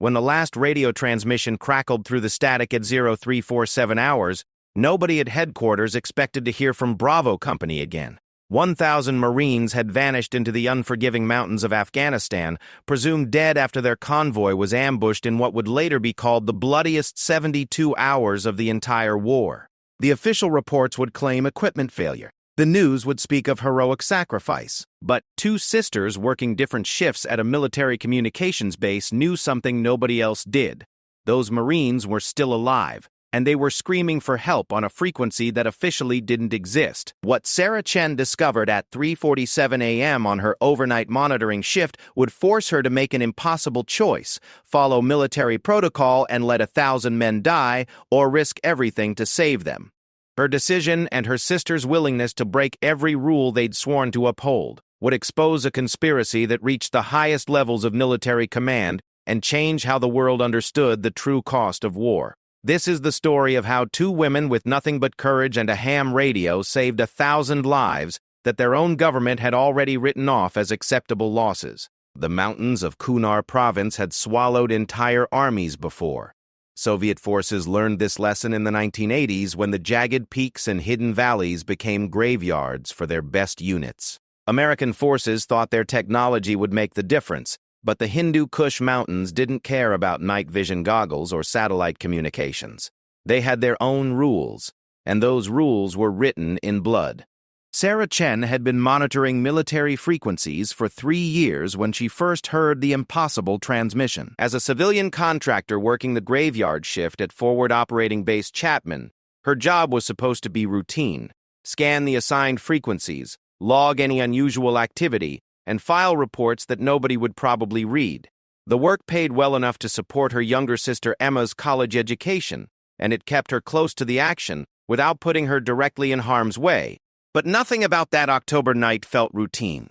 When the last radio transmission crackled through the static at 0347 hours, nobody at headquarters expected to hear from Bravo Company again. 1,000 Marines had vanished into the unforgiving mountains of Afghanistan, presumed dead after their convoy was ambushed in what would later be called the bloodiest 72 hours of the entire war. The official reports would claim equipment failure. The news would speak of heroic sacrifice. But two sisters working different shifts at a military communications base knew something nobody else did. Those Marines were still alive, and they were screaming for help on a frequency that officially didn't exist. What Sarah Chen discovered at 3:47 a.m. on her overnight monitoring shift would force her to make an impossible choice: follow military protocol and let 1,000 men die, or risk everything to save them. Her decision and her sister's willingness to break every rule they'd sworn to uphold would expose a conspiracy that reached the highest levels of military command and change how the world understood the true cost of war. This is the story of how two women with nothing but courage and a ham radio saved 1,000 lives that their own government had already written off as acceptable losses. The mountains of Kunar province had swallowed entire armies before. Soviet forces learned this lesson in the 1980s when the jagged peaks and hidden valleys became graveyards for their best units. American forces thought their technology would make the difference, but the Hindu Kush mountains didn't care about night vision goggles or satellite communications. They had their own rules, and those rules were written in blood. Sarah Chen had been monitoring military frequencies for 3 years when she first heard the impossible transmission. As a civilian contractor working the graveyard shift at Forward Operating Base Chapman, her job was supposed to be routine: scan the assigned frequencies, log any unusual activity, and file reports that nobody would probably read. The work paid well enough to support her younger sister Emma's college education, and it kept her close to the action without putting her directly in harm's way. But nothing about that October night felt routine.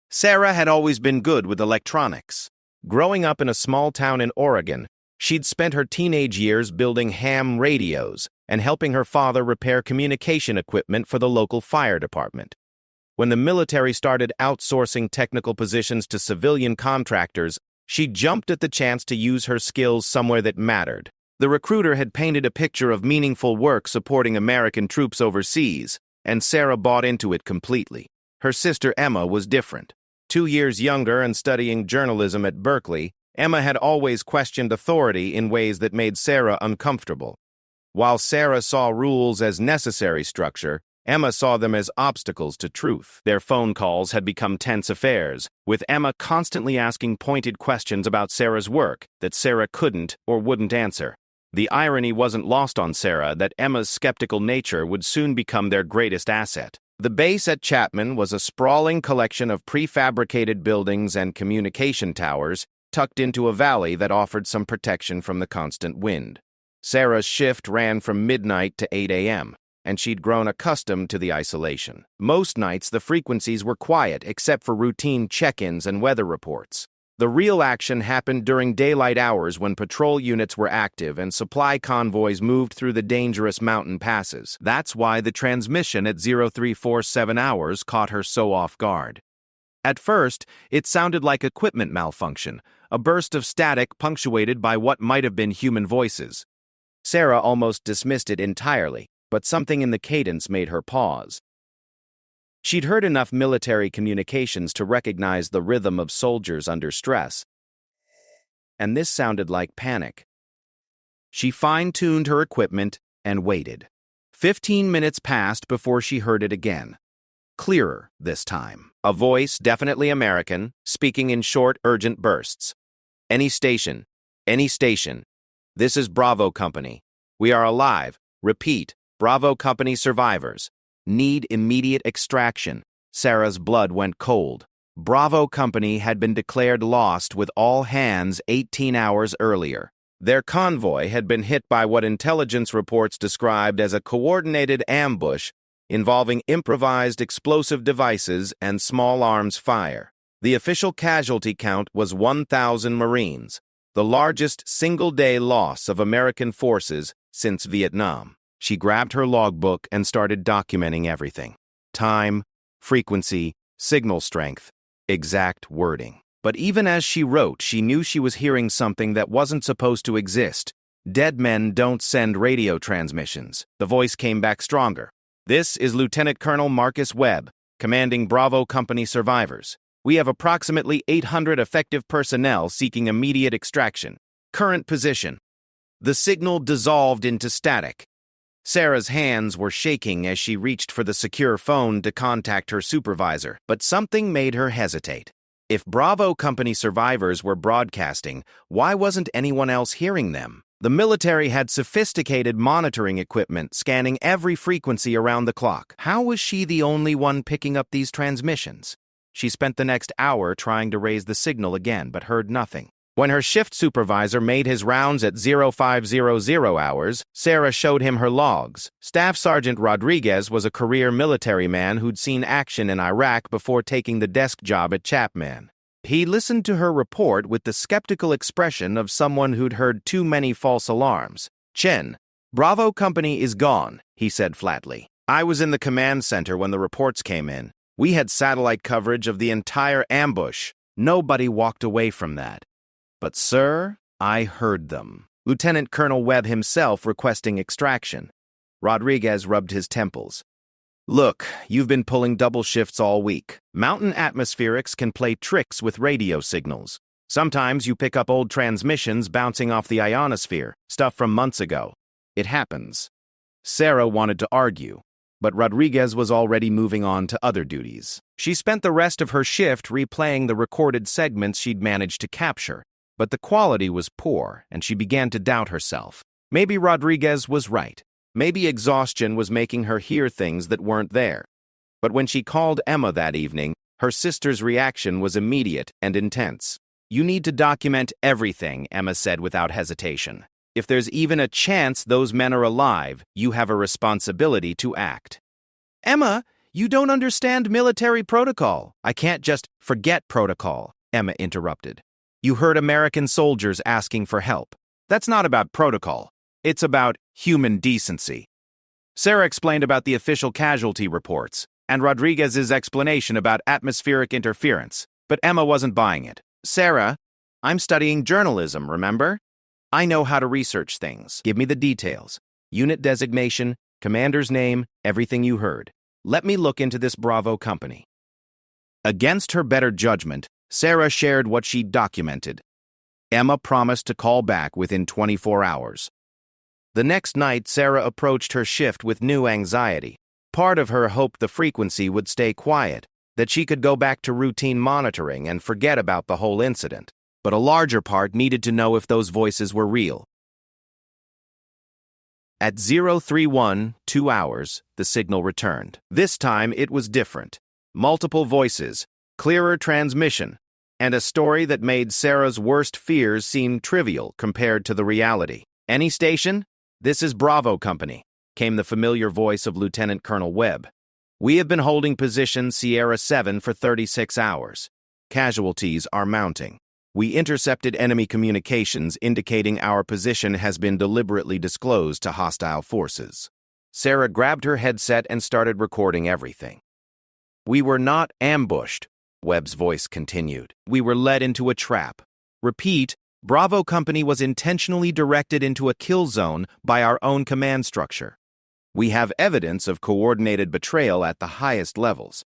Sarah had always been good with electronics. Growing up in a small town in Oregon, she'd spent her teenage years building ham radios and helping her father repair communication equipment for the local fire department. When the military started outsourcing technical positions to civilian contractors, she jumped at the chance to use her skills somewhere that mattered. The recruiter had painted a picture of meaningful work supporting American troops overseas, and Sarah bought into it completely. Her sister Emma was different. 2 years younger and studying journalism at Berkeley, Emma had always questioned authority in ways that made Sarah uncomfortable. While Sarah saw rules as necessary structure, Emma saw them as obstacles to truth. Their phone calls had become tense affairs, with Emma constantly asking pointed questions about Sarah's work that Sarah couldn't or wouldn't answer. The irony wasn't lost on Sarah that Emma's skeptical nature would soon become their greatest asset. The base at Chapman was a sprawling collection of prefabricated buildings and communication towers tucked into a valley that offered some protection from the constant wind. Sarah's shift ran from midnight to 8 a.m., and she'd grown accustomed to the isolation. Most nights, the frequencies were quiet except for routine check-ins and weather reports. The real action happened during daylight hours when patrol units were active and supply convoys moved through the dangerous mountain passes. That's why the transmission at 0347 hours caught her so off guard. At first, it sounded like equipment malfunction, a burst of static punctuated by what might have been human voices. Sarah almost dismissed it entirely, but something in the cadence made her pause. She'd heard enough military communications to recognize the rhythm of soldiers under stress, and this sounded like panic. She fine-tuned her equipment and waited. 15 minutes passed before she heard it again. Clearer this time. A voice, definitely American, speaking in short, urgent bursts. Any station. This is Bravo Company. We are alive. Repeat. Bravo Company survivors. Need immediate extraction. Sarah's blood went cold. Bravo Company had been declared lost with all hands 18 hours earlier. Their convoy had been hit by what intelligence reports described as a coordinated ambush involving improvised explosive devices and small arms fire. The official casualty count was 1,000 Marines, the largest single-day loss of American forces since Vietnam. She grabbed her logbook and started documenting everything. Time, frequency, signal strength, exact wording. But even as she wrote, she knew she was hearing something that wasn't supposed to exist. Dead men don't send radio transmissions. The voice came back stronger. This is Lieutenant Colonel Marcus Webb, commanding Bravo Company survivors. We have approximately 800 effective personnel seeking immediate extraction. Current position. The signal dissolved into static. Sarah's hands were shaking as she reached for the secure phone to contact her supervisor, but something made her hesitate. If Bravo Company survivors were broadcasting, why wasn't anyone else hearing them? The military had sophisticated monitoring equipment scanning every frequency around the clock. How was she the only one picking up these transmissions? She spent the next hour trying to raise the signal again, but heard nothing. When her shift supervisor made his rounds at 0500 hours, Sarah showed him her logs. Staff Sergeant Rodriguez was a career military man who'd seen action in Iraq before taking the desk job at Chapman. He listened to her report with the skeptical expression of someone who'd heard too many false alarms. "Chen, Bravo Company is gone," he said flatly. "I was in the command center when the reports came in. We had satellite coverage of the entire ambush. Nobody walked away from that. But, sir, I heard them." Lieutenant Colonel Webb himself requesting extraction. Rodriguez rubbed his temples. "Look, you've been pulling double shifts all week. Mountain atmospherics can play tricks with radio signals. Sometimes you pick up old transmissions bouncing off the ionosphere, stuff from months ago. It happens." Sarah wanted to argue, but Rodriguez was already moving on to other duties. She spent the rest of her shift replaying the recorded segments she'd managed to capture, but the quality was poor, and she began to doubt herself. Maybe Rodriguez was right. Maybe exhaustion was making her hear things that weren't there. But when she called Emma that evening, her sister's reaction was immediate and intense. "You need to document everything," Emma said without hesitation. "If there's even a chance those men are alive, you have a responsibility to act." "Emma, you don't understand military protocol." "I can't just forget protocol," Emma interrupted. "You heard American soldiers asking for help. That's not about protocol. It's about human decency." Sarah explained about the official casualty reports and Rodriguez's explanation about atmospheric interference, but Emma wasn't buying it. "Sarah, I'm studying journalism, remember? I know how to research things. Give me the details. Unit designation, commander's name, everything you heard. Let me look into this Bravo Company." Against her better judgment, Sarah shared what she'd documented. Emma promised to call back within 24 hours. The next night, Sarah approached her shift with new anxiety. Part of her hoped the frequency would stay quiet, that she could go back to routine monitoring and forget about the whole incident. But a larger part needed to know if those voices were real. At 0312 hours, the signal returned. This time, it was different. Multiple voices, clearer transmission, and a story that made Sarah's worst fears seem trivial compared to the reality. "Any station? This is Bravo Company," came the familiar voice of Lieutenant Colonel Webb. "We have been holding position Sierra 7 for 36 hours. Casualties are mounting. We intercepted enemy communications indicating our position has been deliberately disclosed to hostile forces." Sarah grabbed her headset and started recording everything. "We were not ambushed," Webb's voice continued. "We were led into a trap. Repeat, Bravo Company was intentionally directed into a kill zone by our own command structure. We have evidence of coordinated betrayal at the highest levels."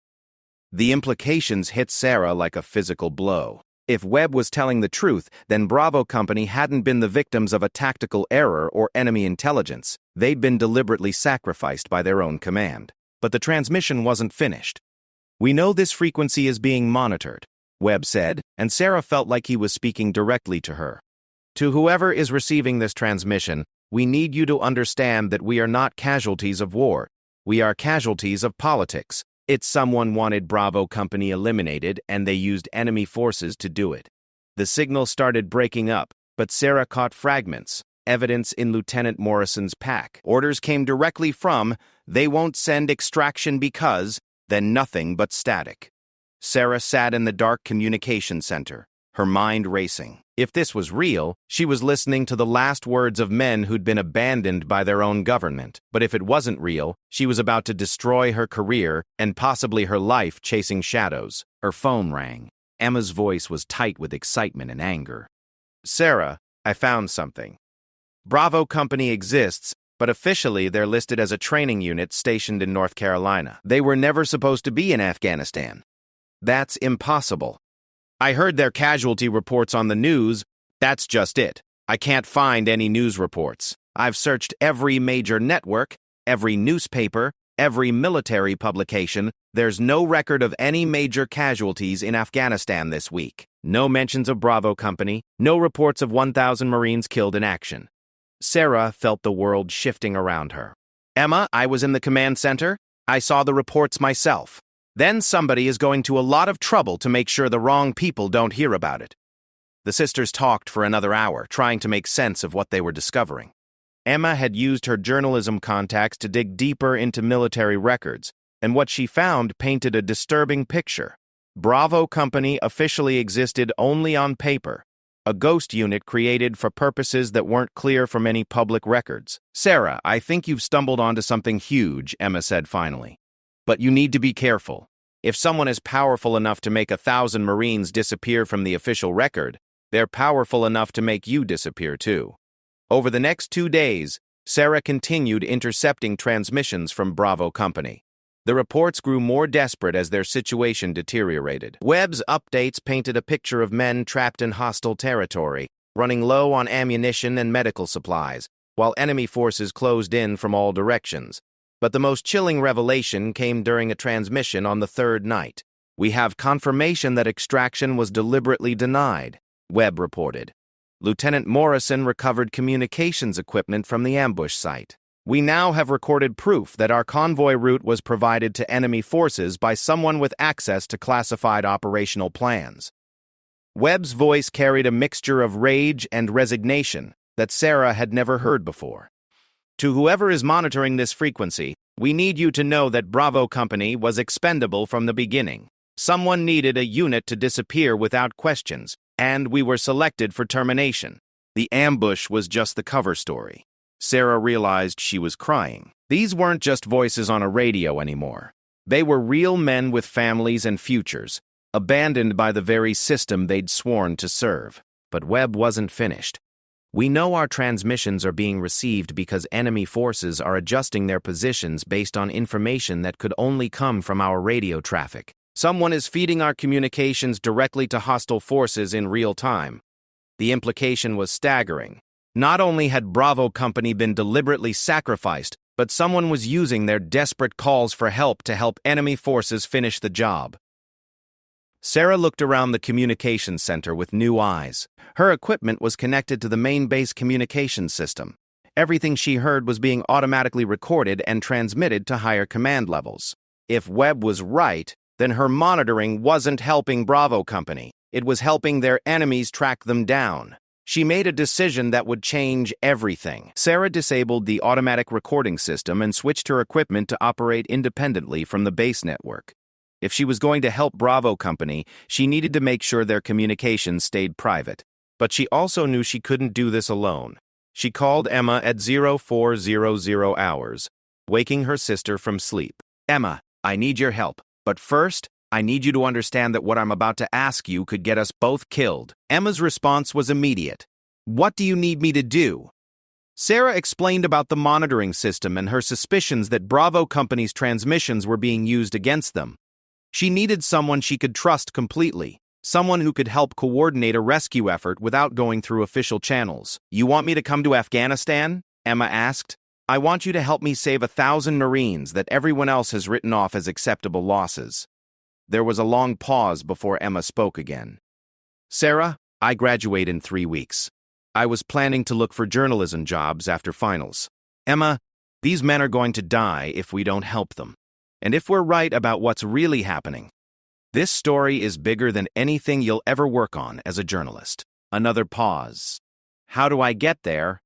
The implications hit Sarah like a physical blow. If Webb was telling the truth, then Bravo Company hadn't been the victims of a tactical error or enemy intelligence. They'd been deliberately sacrificed by their own command. But the transmission wasn't finished. "We know this frequency is being monitored," Webb said, and Sarah felt like he was speaking directly to her. "To whoever is receiving this transmission, we need you to understand that we are not casualties of war. We are casualties of politics. It's someone wanted Bravo Company eliminated, and they used enemy forces to do it." The signal started breaking up, but Sarah caught fragments, evidence in Lieutenant Morrison's pack. Orders came directly from, "They won't send extraction because," then nothing but static. Sarah sat in the dark communication center, her mind racing. If this was real, she was listening to the last words of men who'd been abandoned by their own government. But if it wasn't real, she was about to destroy her career and possibly her life chasing shadows. Her phone rang. Emma's voice was tight with excitement and anger. Sarah, I found something. Bravo Company exists, but officially they're listed as a training unit stationed in North Carolina. They were never supposed to be in Afghanistan. That's impossible. I heard their casualty reports on the news. That's just it. I can't find any news reports. I've searched every major network, every newspaper, every military publication. There's no record of any major casualties in Afghanistan this week. No mentions of Bravo Company, no reports of 1,000 Marines killed in action. Sarah felt the world shifting around her. Emma, I was in the command center. I saw the reports myself. Then somebody is going to a lot of trouble to make sure the wrong people don't hear about it. The sisters talked for another hour, trying to make sense of what they were discovering. Emma had used her journalism contacts to dig deeper into military records, and what she found painted a disturbing picture. Bravo Company officially existed only on paper, a ghost unit created for purposes that weren't clear from any public records. Sarah, I think you've stumbled onto something huge, Emma said finally. But you need to be careful. If someone is powerful enough to make 1,000 Marines disappear from the official record, they're powerful enough to make you disappear too. Over the next 2 days, Sarah continued intercepting transmissions from Bravo Company. The reports grew more desperate as their situation deteriorated. Webb's updates painted a picture of men trapped in hostile territory, running low on ammunition and medical supplies, while enemy forces closed in from all directions. But the most chilling revelation came during a transmission on the third night. We have confirmation that extraction was deliberately denied, Webb reported. Lieutenant Morrison recovered communications equipment from the ambush site. We now have recorded proof that our convoy route was provided to enemy forces by someone with access to classified operational plans. Webb's voice carried a mixture of rage and resignation that Sarah had never heard before. To whoever is monitoring this frequency, we need you to know that Bravo Company was expendable from the beginning. Someone needed a unit to disappear without questions, and we were selected for termination. The ambush was just the cover story. Sarah realized she was crying. These weren't just voices on a radio anymore. They were real men with families and futures, abandoned by the very system they'd sworn to serve. But Webb wasn't finished. We know our transmissions are being received because enemy forces are adjusting their positions based on information that could only come from our radio traffic. Someone is feeding our communications directly to hostile forces in real time. The implication was staggering. Not only had Bravo Company been deliberately sacrificed, but someone was using their desperate calls for help to help enemy forces finish the job. Sarah looked around the communications center with new eyes. Her equipment was connected to the main base communications system. Everything she heard was being automatically recorded and transmitted to higher command levels. If Webb was right, then her monitoring wasn't helping Bravo Company. It was helping their enemies track them down. She made a decision that would change everything. Sarah disabled the automatic recording system and switched her equipment to operate independently from the base network. If she was going to help Bravo Company, she needed to make sure their communications stayed private. But she also knew she couldn't do this alone. She called Emma at 0400 hours, waking her sister from sleep. Emma, I need your help. But first, I need you to understand that what I'm about to ask you could get us both killed. Emma's response was immediate. What do you need me to do? Sarah explained about the monitoring system and her suspicions that Bravo Company's transmissions were being used against them. She needed someone she could trust completely, someone who could help coordinate a rescue effort without going through official channels. You want me to come to Afghanistan? Emma asked. I want you to help me save 1,000 Marines that everyone else has written off as acceptable losses. There was a long pause before Emma spoke again. Sarah, I graduate in 3 weeks. I was planning to look for journalism jobs after finals. Emma, these men are going to die if we don't help them. And if we're right about what's really happening, this story is bigger than anything you'll ever work on as a journalist. Another pause. How do I get there?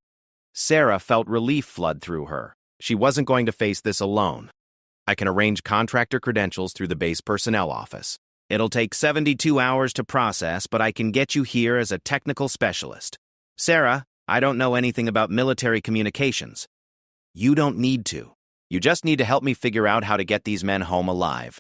Sarah felt relief flood through her. She wasn't going to face this alone. I can arrange contractor credentials through the base personnel office. It'll take 72 hours to process, but I can get you here as a technical specialist. Sarah, I don't know anything about military communications. You don't need to. You just need to help me figure out how to get these men home alive.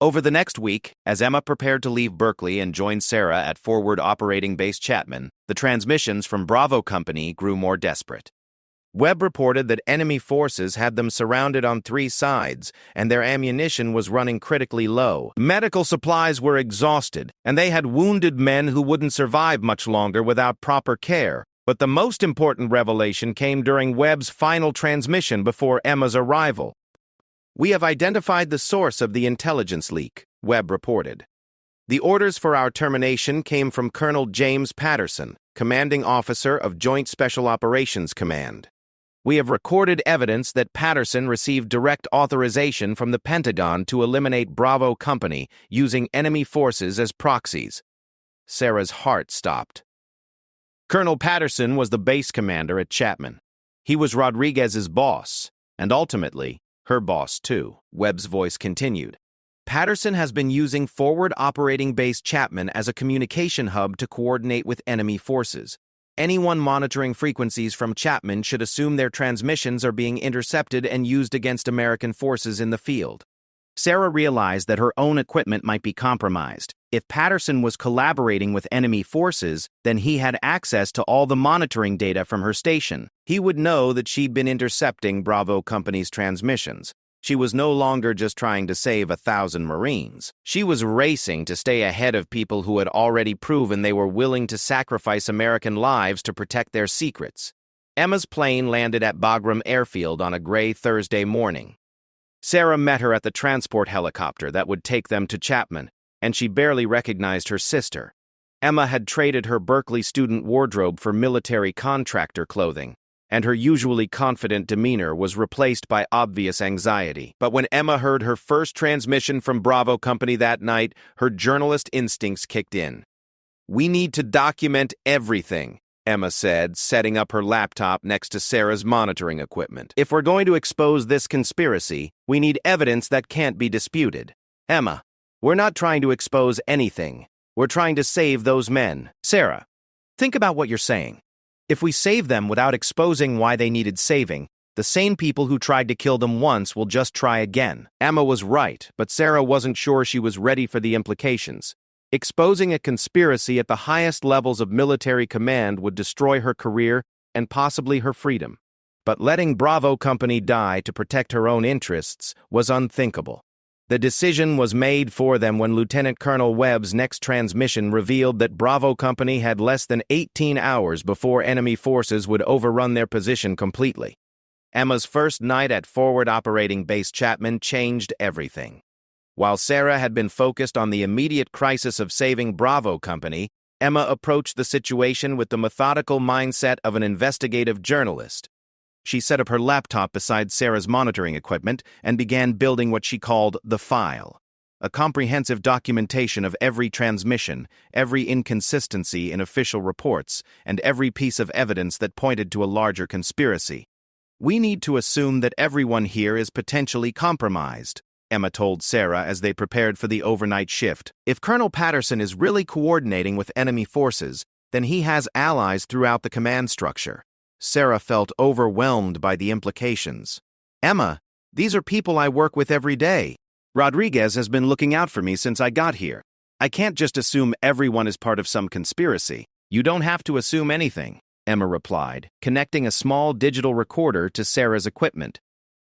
Over the next week, as Emma prepared to leave Berkeley and join Sarah at Forward Operating Base Chapman, the transmissions from Bravo Company grew more desperate. Webb reported that enemy forces had them surrounded on 3 sides, and their ammunition was running critically low. Medical supplies were exhausted, and they had wounded men who wouldn't survive much longer without proper care. But the most important revelation came during Webb's final transmission before Emma's arrival. "We have identified the source of the intelligence leak," Webb reported. "The orders for our termination came from Colonel James Patterson, commanding officer of Joint Special Operations Command. We have recorded evidence that Patterson received direct authorization from the Pentagon to eliminate Bravo Company using enemy forces as proxies." Sarah's heart stopped. Colonel Patterson was the base commander at Chapman. He was Rodriguez's boss, and ultimately, her boss too. Webb's voice continued. "Patterson has been using Forward Operating Base Chapman as a communication hub to coordinate with enemy forces. Anyone monitoring frequencies from Chapman should assume their transmissions are being intercepted and used against American forces in the field." Sarah realized that her own equipment might be compromised. If Patterson was collaborating with enemy forces, then he had access to all the monitoring data from her station. He would know that she'd been intercepting Bravo Company's transmissions. She was no longer just trying to save 1,000 Marines. She was racing to stay ahead of people who had already proven they were willing to sacrifice American lives to protect their secrets. Emma's plane landed at Bagram Airfield on a gray Thursday morning. Sarah met her at the transport helicopter that would take them to Chapman, and she barely recognized her sister. Emma had traded her Berkeley student wardrobe for military contractor clothing, and her usually confident demeanor was replaced by obvious anxiety. But when Emma heard her first transmission from Bravo Company that night, her journalist instincts kicked in. "We need to document everything," Emma said, setting up her laptop next to Sarah's monitoring equipment. "If we're going to expose this conspiracy, we need evidence that can't be disputed." "Emma, we're not trying to expose anything. We're trying to save those men." "Sarah, think about what you're saying. If we save them without exposing why they needed saving, the same people who tried to kill them once will just try again." Emma was right, but Sarah wasn't sure she was ready for the implications. Exposing a conspiracy at the highest levels of military command would destroy her career and possibly her freedom. But letting Bravo Company die to protect her own interests was unthinkable. The decision was made for them when Lieutenant Colonel Webb's next transmission revealed that Bravo Company had less than 18 hours before enemy forces would overrun their position completely. Emma's first night at Forward Operating Base Chapman changed everything. While Sarah had been focused on the immediate crisis of saving Bravo Company, Emma approached the situation with the methodical mindset of an investigative journalist. She set up her laptop beside Sarah's monitoring equipment and began building what she called the file, a comprehensive documentation of every transmission, every inconsistency in official reports, and every piece of evidence that pointed to a larger conspiracy. "We need to assume that everyone here is potentially compromised," Emma told Sarah as they prepared for the overnight shift. "If Colonel Patterson is really coordinating with enemy forces, then he has allies throughout the command structure." Sarah felt overwhelmed by the implications. "Emma, these are people I work with every day. Rodriguez has been looking out for me since I got here. I can't just assume everyone is part of some conspiracy." "You don't have to assume anything," Emma replied, connecting a small digital recorder to Sarah's equipment.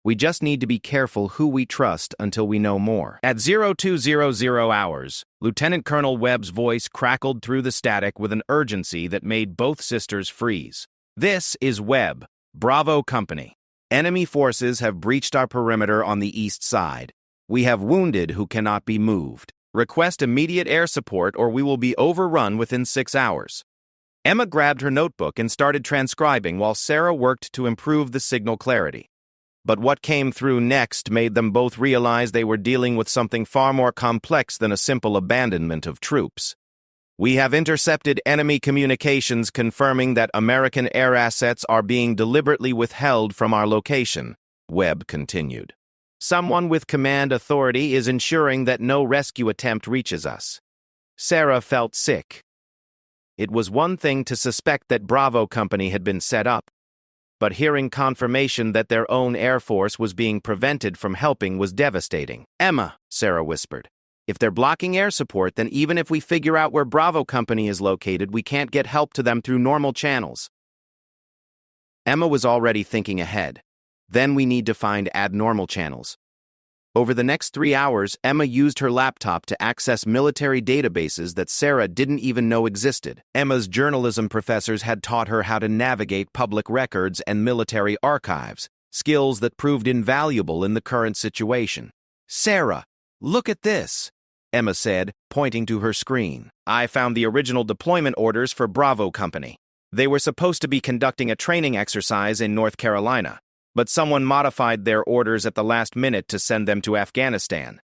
"We just need to be careful who we trust until we know more." At 0200 hours, Lieutenant Colonel Webb's voice crackled through the static with an urgency that made both sisters freeze. "This is Webb, Bravo Company. Enemy forces have breached our perimeter on the east side. We have wounded who cannot be moved. Request immediate air support or we will be overrun within 6 hours." Emma grabbed her notebook and started transcribing while Sarah worked to improve the signal clarity. But what came through next made them both realize they were dealing with something far more complex than a simple abandonment of troops. "We have intercepted enemy communications confirming that American air assets are being deliberately withheld from our location," Webb continued. "Someone with command authority is ensuring that no rescue attempt reaches us." Sarah felt sick. It was one thing to suspect that Bravo Company had been set up, but hearing confirmation that their own air force was being prevented from helping was devastating. "Emma," Sarah whispered, If they're blocking air support, then even if we figure out where Bravo Company is located, we can't get help to them through normal channels. Emma was already thinking ahead. Then we need to find abnormal channels. Over the next 3 hours, Emma used her laptop to access military databases that Sarah didn't even know existed. Emma's journalism professors had taught her how to navigate public records and military archives, skills that proved invaluable in the current situation. "Sarah, look at this," Emma said, pointing to her screen. "I found the original deployment orders for Bravo Company. They were supposed to be conducting a training exercise in North Carolina, but someone modified their orders at the last minute to send them to Afghanistan."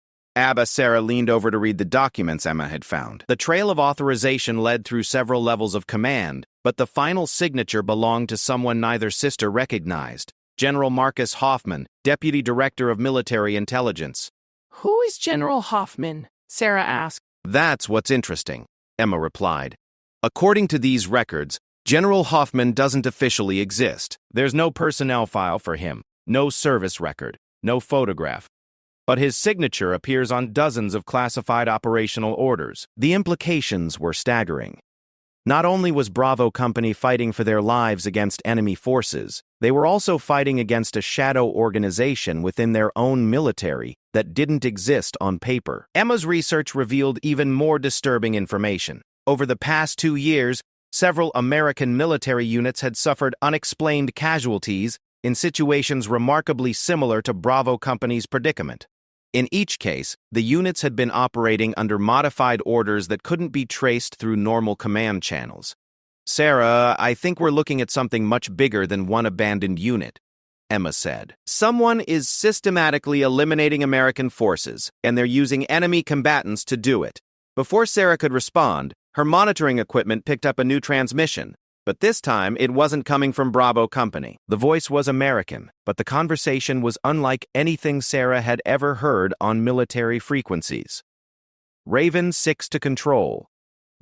Sarah leaned over to read the documents Emma had found. The trail of authorization led through several levels of command, but the final signature belonged to someone neither sister recognized: General Marcus Hoffman, Deputy Director of Military Intelligence. "Who is General Hoffman?" Sarah asked. "That's what's interesting," Emma replied. "According to these records, General Hoffman doesn't officially exist. There's no personnel file for him, no service record, no photograph. But his signature appears on dozens of classified operational orders. The implications were staggering. Not only was Bravo Company fighting for their lives against enemy forces, they were also fighting against a shadow organization within their own military that didn't exist on paper. Emma's research revealed even more disturbing information. Over the past 2 years, several American military units had suffered unexplained casualties in situations remarkably similar to Bravo Company's predicament. In each case, the units had been operating under modified orders that couldn't be traced through normal command channels. "Sarah, I think we're looking at something much bigger than one abandoned unit," Emma said. "Someone is systematically eliminating American forces, and they're using enemy combatants to do it." Before Sarah could respond, her monitoring equipment picked up a new transmission, but this time it wasn't coming from Bravo Company. The voice was American, but the conversation was unlike anything Sarah had ever heard on military frequencies. "Raven 6 to control.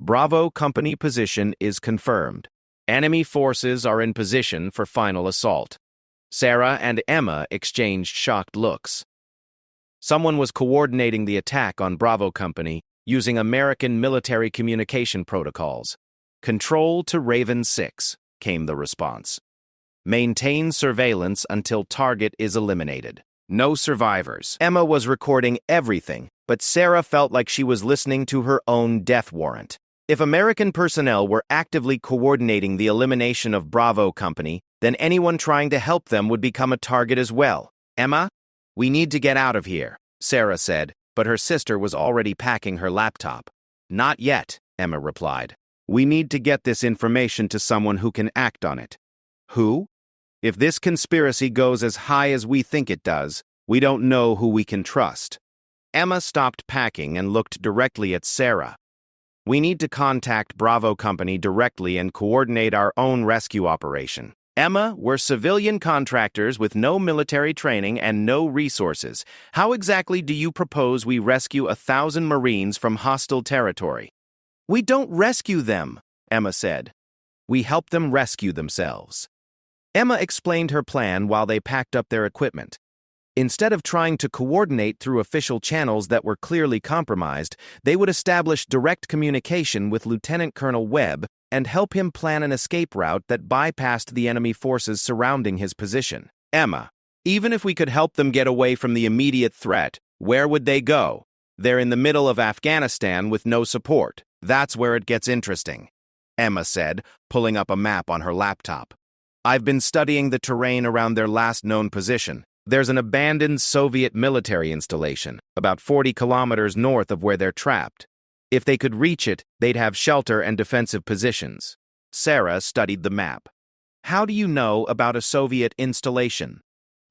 Bravo Company position is confirmed. Enemy forces are in position for final assault." Sarah and Emma exchanged shocked looks. Someone was coordinating the attack on Bravo Company using American military communication protocols. "Control to Raven 6, came the response. "Maintain surveillance until target is eliminated. No survivors." Emma was recording everything, but Sarah felt like she was listening to her own death warrant. If American personnel were actively coordinating the elimination of Bravo Company, then anyone trying to help them would become a target as well. "Emma, we need to get out of here," Sarah said, but her sister was already packing her laptop. "Not yet," Emma replied. "We need to get this information to someone who can act on it." "Who?" "If this conspiracy goes as high as we think it does, we don't know who we can trust." Emma stopped packing and looked directly at Sarah. "We need to contact Bravo Company directly and coordinate our own rescue operation. Emma, we're civilian contractors with no military training and no resources. How exactly do you propose we rescue 1,000 Marines from hostile territory?" "We don't rescue them," Emma said. "We help them rescue themselves." Emma explained her plan while they packed up their equipment. Instead of trying to coordinate through official channels that were clearly compromised, they would establish direct communication with Lieutenant Colonel Webb and help him plan an escape route that bypassed the enemy forces surrounding his position. "Emma, even if we could help them get away from the immediate threat, where would they go? They're in the middle of Afghanistan with no support. That's where it gets interesting," Emma said, pulling up a map on her laptop. "I've been studying the terrain around their last known position. There's an abandoned Soviet military installation, about 40 kilometers north of where they're trapped. If they could reach it, they'd have shelter and defensive positions." Sarah studied the map. "How do you know about a Soviet installation?"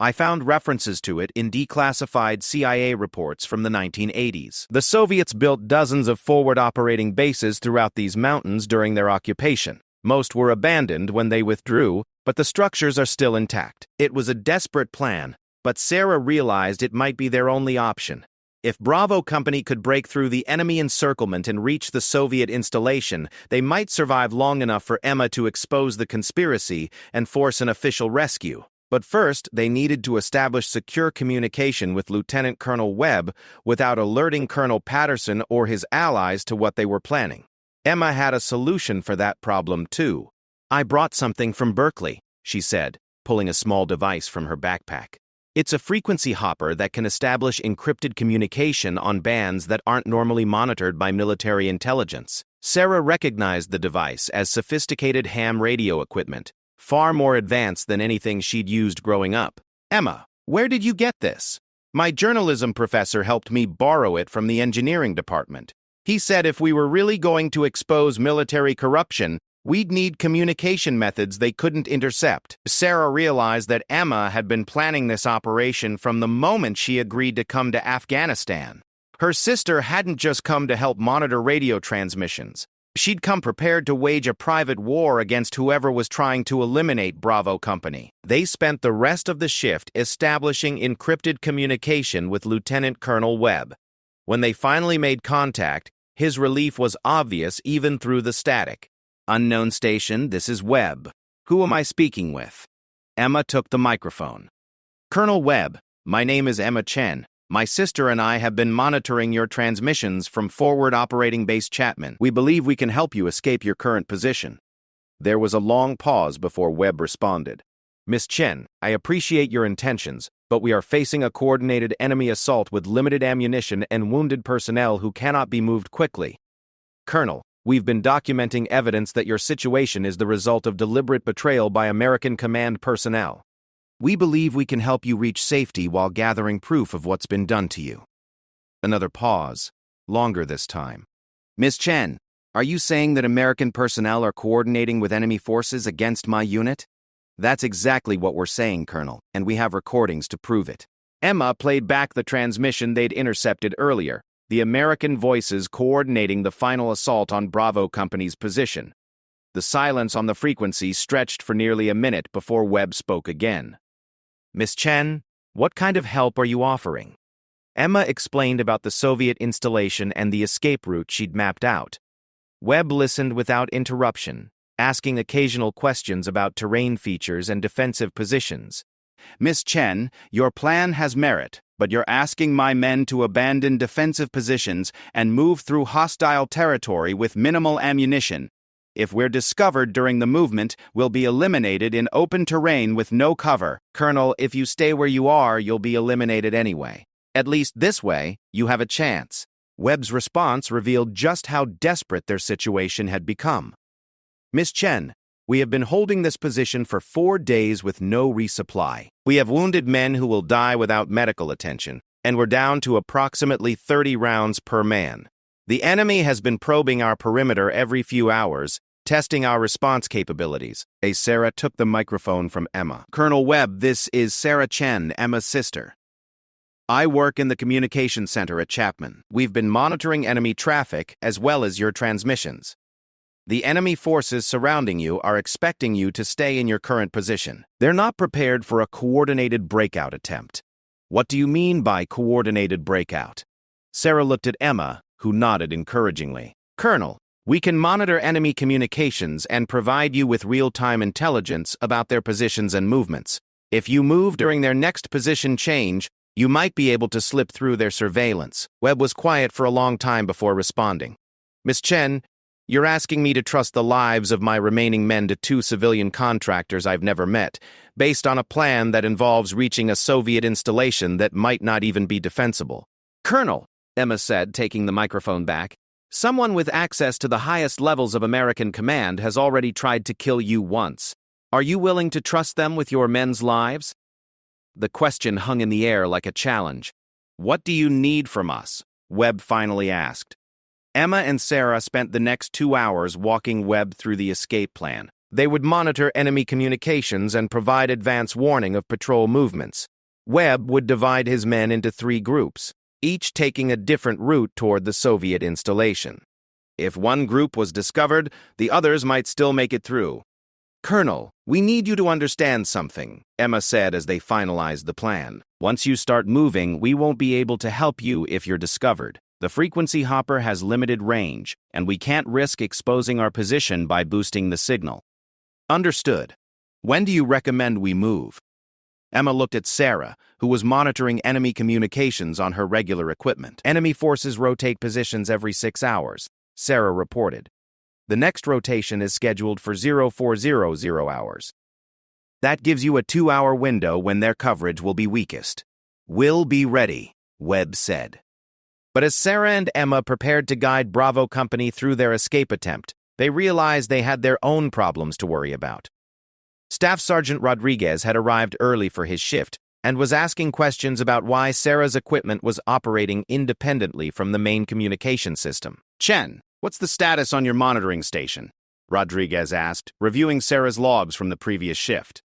"I found references to it in declassified CIA reports from the 1980s. The Soviets built dozens of forward operating bases throughout these mountains during their occupation. Most were abandoned when they withdrew, but the structures are still intact. It was a desperate plan, but Sarah realized it might be their only option. If Bravo Company could break through the enemy encirclement and reach the Soviet installation, they might survive long enough for Emma to expose the conspiracy and force an official rescue. But first, they needed to establish secure communication with Lieutenant Colonel Webb without alerting Colonel Patterson or his allies to what they were planning. Emma had a solution for that problem, too. "I brought something from Berkeley," she said, pulling a small device from her backpack. "It's a frequency hopper that can establish encrypted communication on bands that aren't normally monitored by military intelligence." Sarah recognized the device as sophisticated ham radio equipment, far more advanced than anything she'd used growing up. "Emma, where did you get this?" "My journalism professor helped me borrow it from the engineering department. He said if we were really going to expose military corruption, we'd need communication methods they couldn't intercept." Sarah realized that Emma had been planning this operation from the moment she agreed to come to Afghanistan. Her sister hadn't just come to help monitor radio transmissions. She'd come prepared to wage a private war against whoever was trying to eliminate Bravo Company. They spent the rest of the shift establishing encrypted communication with Lieutenant Colonel Webb. When they finally made contact, his relief was obvious even through the static. "Unknown station, this is Webb. Who am I speaking with?" Emma took the microphone. "Colonel Webb, my name is Emma Chen. My sister and I have been monitoring your transmissions from Forward Operating Base Chapman. We believe we can help you escape your current position." There was a long pause before Webb responded. "Miss Chen, I appreciate your intentions, but we are facing a coordinated enemy assault with limited ammunition and wounded personnel who cannot be moved quickly. Colonel, we've been documenting evidence that your situation is the result of deliberate betrayal by American command personnel. We believe we can help you reach safety while gathering proof of what's been done to you." Another pause, longer this time. "Miss Chen, are you saying that American personnel are coordinating with enemy forces against my unit?" "That's exactly what we're saying, Colonel, and we have recordings to prove it." Emma played back the transmission they'd intercepted earlier, the American voices coordinating the final assault on Bravo Company's position. The silence on the frequency stretched for nearly a minute before Webb spoke again. "Miss Chen, what kind of help are you offering?" Emma explained about the Soviet installation and the escape route she'd mapped out. Webb listened without interruption, asking occasional questions about terrain features and defensive positions. "Miss Chen, your plan has merit, but you're asking my men to abandon defensive positions and move through hostile territory with minimal ammunition. If we're discovered during the movement, we'll be eliminated in open terrain with no cover. Colonel, if you stay where you are, you'll be eliminated anyway. At least this way, you have a chance." Webb's response revealed just how desperate their situation had become. "Miss Chen, we have been holding this position for 4 days with no resupply. We have wounded men who will die without medical attention, and we're down to approximately 30 rounds per man. The enemy has been probing our perimeter every few hours, testing our response capabilities." Sarah took the microphone from Emma. "Colonel Webb, this is Sarah Chen, Emma's sister. I work in the communication center at Chapman. We've been monitoring enemy traffic as well as your transmissions. The enemy forces surrounding you are expecting you to stay in your current position. They're not prepared for a coordinated breakout attempt." "What do you mean by coordinated breakout?" Sarah looked at Emma, who nodded encouragingly. "Colonel, we can monitor enemy communications and provide you with real-time intelligence about their positions and movements. If you move during their next position change, you might be able to slip through their surveillance." Webb was quiet for a long time before responding. "Miss Chen, you're asking me to trust the lives of my remaining men to 2 civilian contractors I've never met, based on a plan that involves reaching a Soviet installation that might not even be defensible." "Colonel," Emma said, taking the microphone back, "someone with access to the highest levels of American command has already tried to kill you once. Are you willing to trust them with your men's lives?" The question hung in the air like a challenge. "What do you need from us?" Webb finally asked. Emma and Sarah spent the next 2 hours walking Webb through the escape plan. They would monitor enemy communications and provide advance warning of patrol movements. Webb would divide his men into 3 groups, each taking a different route toward the Soviet installation. If one group was discovered, the others might still make it through. "Colonel, we need you to understand something," Emma said as they finalized the plan. "Once you start moving, we won't be able to help you if you're discovered. The frequency hopper has limited range, and we can't risk exposing our position by boosting the signal." "Understood. When do you recommend we move?" Emma looked at Sarah, who was monitoring enemy communications on her regular equipment. Enemy forces rotate positions every 6 hours, Sarah reported. The next rotation is scheduled for 0400 hours. That gives you a 2-hour window when their coverage will be weakest. We'll be ready, Webb said. But as Sarah and Emma prepared to guide Bravo Company through their escape attempt, they realized they had their own problems to worry about. Staff Sergeant Rodriguez had arrived early for his shift and was asking questions about why Sarah's equipment was operating independently from the main communication system. "Chen, what's the status on your monitoring station?" Rodriguez asked, reviewing Sarah's logs from the previous shift.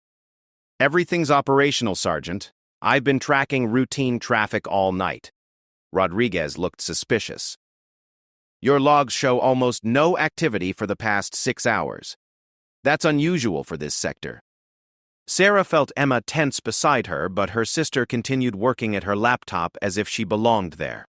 "Everything's operational, Sergeant. I've been tracking routine traffic all night." Rodriguez looked suspicious. "Your logs show almost no activity for the past 6 hours. That's unusual for this sector." Sarah felt Emma tense beside her, but her sister continued working at her laptop as if she belonged there.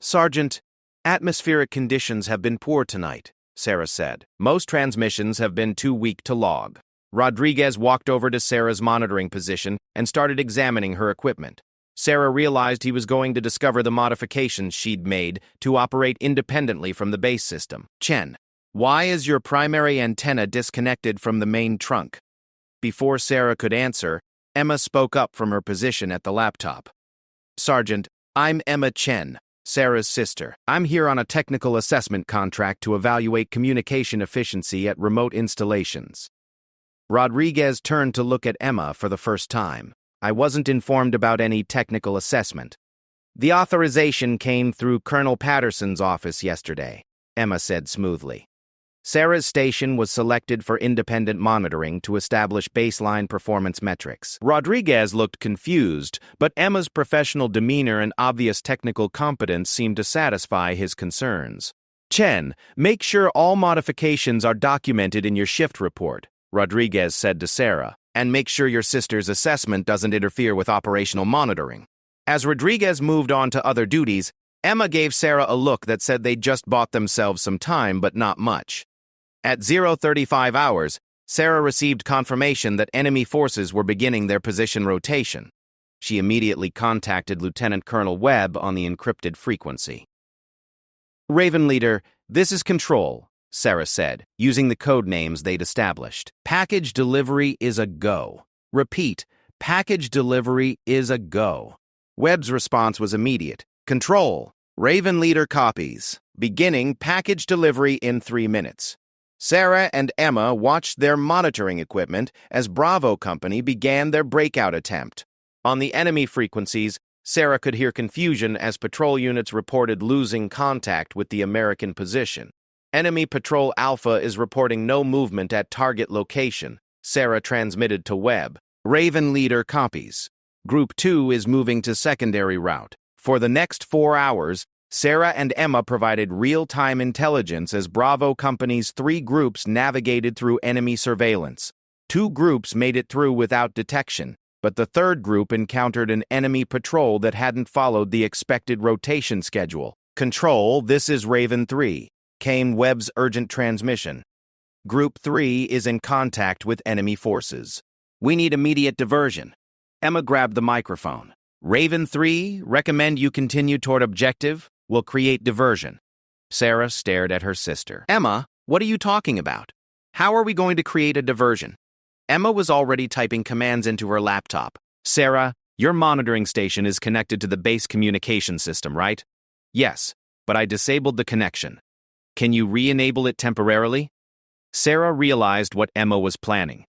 "Sergeant, atmospheric conditions have been poor tonight," Sarah said. "Most transmissions have been too weak to log." Rodriguez walked over to Sarah's monitoring position and started examining her equipment. Sarah realized he was going to discover the modifications she'd made to operate independently from the base system. "Chen, why is your primary antenna disconnected from the main trunk?" Before Sarah could answer, Emma spoke up from her position at the laptop. "Sergeant, I'm Emma Chen, Sarah's sister. I'm here on a technical assessment contract to evaluate communication efficiency at remote installations." Rodriguez turned to look at Emma for the first time. "I wasn't informed about any technical assessment. The authorization came through Colonel Patterson's office yesterday," Emma said smoothly. Sarah's station was selected for independent monitoring to establish baseline performance metrics. Rodriguez looked confused, but Emma's professional demeanor and obvious technical competence seemed to satisfy his concerns. "Chen, make sure all modifications are documented in your shift report," Rodriguez said to Sarah, "and make sure your sister's assessment doesn't interfere with operational monitoring." As Rodriguez moved on to other duties, Emma gave Sarah a look that said they'd just bought themselves some time, but not much. At 0:35 hours, Sarah received confirmation that enemy forces were beginning their position rotation. She immediately contacted Lieutenant Colonel Webb on the encrypted frequency. "Raven Leader, this is Control," Sarah said, using the code names they'd established. "Package delivery is a go. Repeat, package delivery is a go." Webb's response was immediate. "Control, Raven Leader copies. Beginning package delivery in 3 minutes." Sarah and Emma watched their monitoring equipment as Bravo Company began their breakout attempt. On the enemy frequencies, Sarah could hear confusion as patrol units reported losing contact with the American position. "Enemy Patrol Alpha is reporting no movement at target location," Sarah transmitted to Webb. "Raven Leader copies. Group 2 is moving to secondary route." For the next 4 hours, Sarah and Emma provided real-time intelligence as Bravo Company's 3 groups navigated through enemy surveillance. 2 groups made it through without detection, but the 3rd group encountered an enemy patrol that hadn't followed the expected rotation schedule. "Control, this is Raven 3. Came Webb's urgent transmission. Group 3 is in contact with enemy forces. We need immediate diversion." Emma grabbed the microphone. "Raven 3, recommend you continue toward objective. We'll create diversion." Sarah stared at her sister. "Emma, what are you talking about? How are we going to create a diversion?" Emma was already typing commands into her laptop. "Sarah, your monitoring station is connected to the base communication system, right?" "Yes, but I disabled the connection. Can you re-enable it temporarily?" Sarah realized what Emma was planning.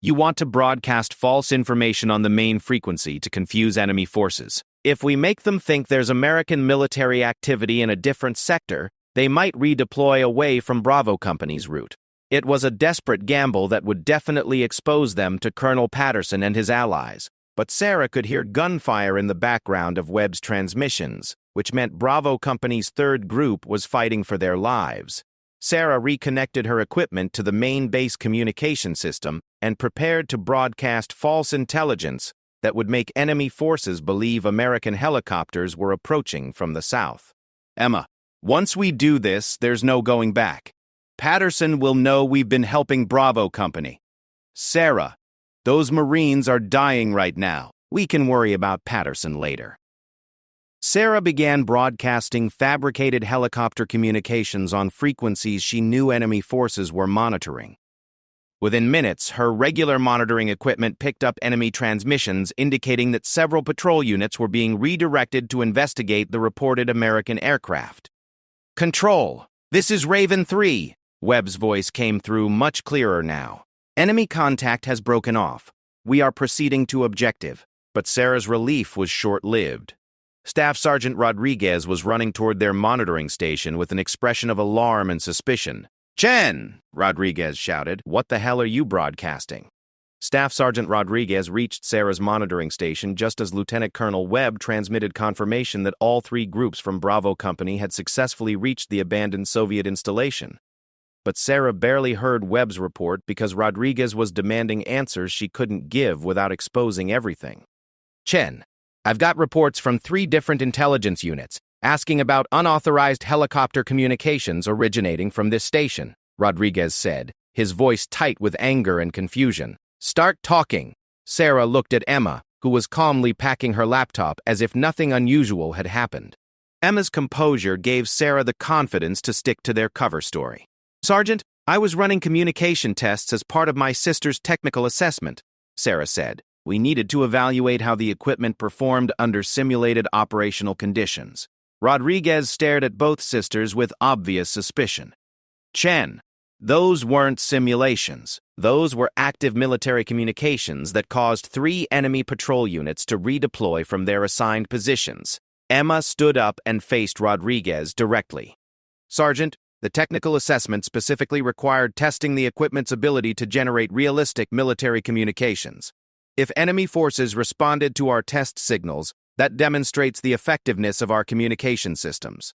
"You want to broadcast false information on the main frequency to confuse enemy forces. If we make them think there's American military activity in a different sector, they might redeploy away from Bravo Company's route." It was a desperate gamble that would definitely expose them to Colonel Patterson and his allies, but Sarah could hear gunfire in the background of Webb's transmissions, which meant Bravo Company's 3rd group was fighting for their lives. Sarah reconnected her equipment to the main base communication system and prepared to broadcast false intelligence that would make enemy forces believe American helicopters were approaching from the south. "Emma, once we do this, there's no going back. Patterson will know we've been helping Bravo Company. Sarah, those Marines are dying right now." We can worry about Patterson later. Sarah began broadcasting fabricated helicopter communications on frequencies she knew enemy forces were monitoring. Within minutes, her regular monitoring equipment picked up enemy transmissions indicating that several patrol units were being redirected to investigate the reported American aircraft. "Control, this is Raven 3, Webb's voice came through much clearer now. "Enemy contact has broken off. We are proceeding to objective." But Sarah's relief was short-lived. Staff Sergeant Rodriguez was running toward their monitoring station with an expression of alarm and suspicion. "Chen!" Rodriguez shouted. "What the hell are you broadcasting?" Staff Sergeant Rodriguez reached Sarah's monitoring station just as Lieutenant Colonel Webb transmitted confirmation that all 3 groups from Bravo Company had successfully reached the abandoned Soviet installation. But Sarah barely heard Webb's report because Rodriguez was demanding answers she couldn't give without exposing everything. "Chen, I've got reports from 3 different intelligence units asking about unauthorized helicopter communications originating from this station," Rodriguez said, his voice tight with anger and confusion. "Start talking." Sarah looked at Emma, who was calmly packing her laptop as if nothing unusual had happened. Emma's composure gave Sarah the confidence to stick to their cover story. "Sergeant, I was running communication tests as part of my sister's technical assessment," Sarah said. "We needed to evaluate how the equipment performed under simulated operational conditions." Rodriguez stared at both sisters with obvious suspicion. "Chen, those weren't simulations. Those were active military communications that caused 3 enemy patrol units to redeploy from their assigned positions." Emma stood up and faced Rodriguez directly. "Sergeant, the technical assessment specifically required testing the equipment's ability to generate realistic military communications. If enemy forces responded to our test signals, that demonstrates the effectiveness of our communication systems."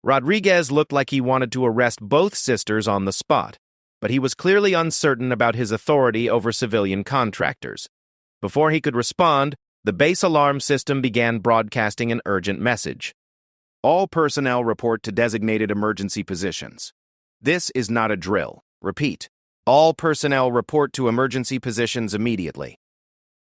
Rodriguez looked like he wanted to arrest both sisters on the spot, but he was clearly uncertain about his authority over civilian contractors. Before he could respond, the base alarm system began broadcasting an urgent message. "All personnel report to designated emergency positions. This is not a drill. Repeat, all personnel report to emergency positions immediately."